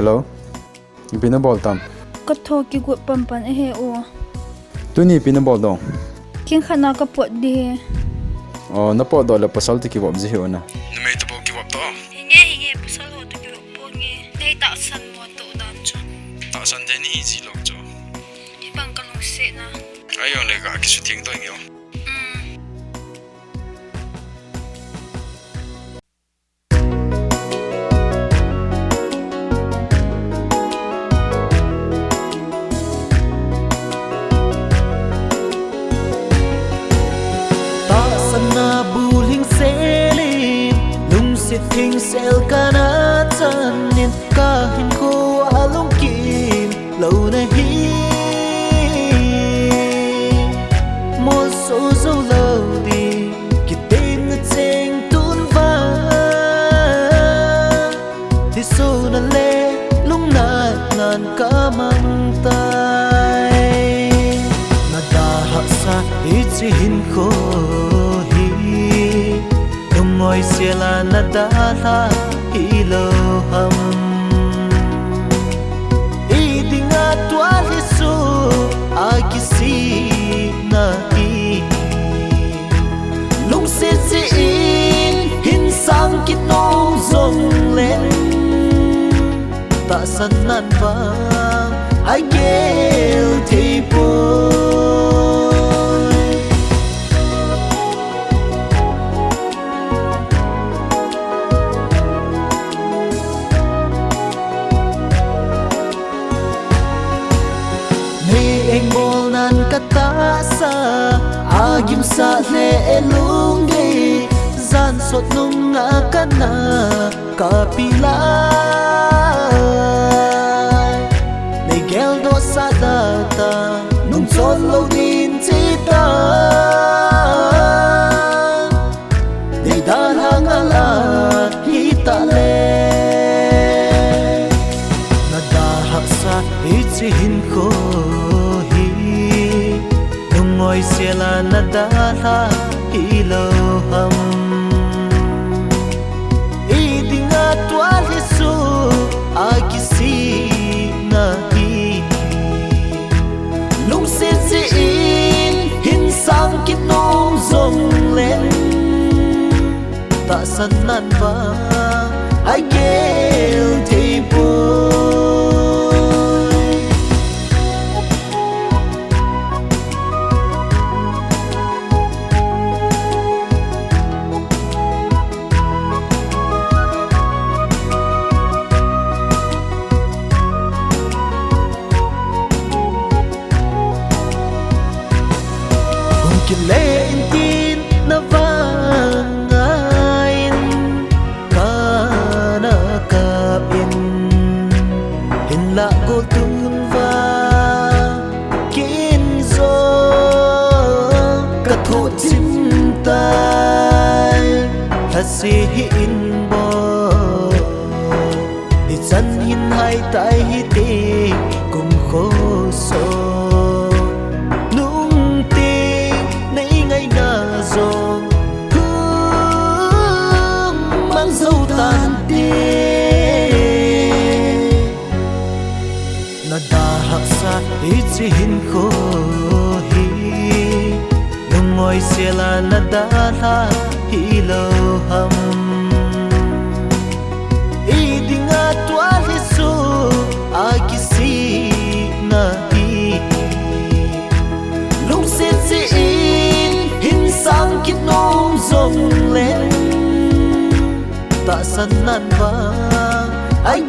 Hello? Pinaball tam. Có thô kì gụi bầm bắn ấy hệ ồ. Tu ni pinaball dong. Kiên khả năng có bột đi. Na po do la pasal ti ki wap ji ho na. Na may tapo ki wap to. Hinge, pasal ho tu kì bộ nghe. Đây tạo sân mùa tổ đàn cho. Ta san de ni ji lok cho. Đi bằng cả lông xệ na. Ayo le ga ki su ting to ngyo. Thình sel ca na chân nên ca hình cô alung kim lâu nay hi một số dấu lâu đi kí tên ngất chênh tún va thì số na lê lung nát ngàn ca mang tay na đa hạ sa ít chỉ hình khô ngồi xe là na đã tha hi lo hầm ý đi ngã tua Giêsu ai kisi na hi lung xe in hin sang kít nong rong lên ta sân nan vang ai kêu thì kata sa agim sa le lungi zan sot nung akana kapila nei gel do sa data nung chon lo din chita nei dan hangala hita le na da haksa ithin ko ngồi xe là na đã tha hi lo hầm ý đi ngã tua Giêsu ai kisi na hi lung xe in hin sang kít nong rong lên ta sân nan vang ai kêu thì lên tin na vang ngain kana kapin hin la go tun va kin zo ka tho chim tai la si in bo ni chan hin hai tai hi te kum kho so ít hin khô hi nung ngồi xe là na đã tha hi lo hầm ý đi ngã tua Giêsu ai kisi na hi lung xe in hin sang kít nong rong lên ta sân nan vang ai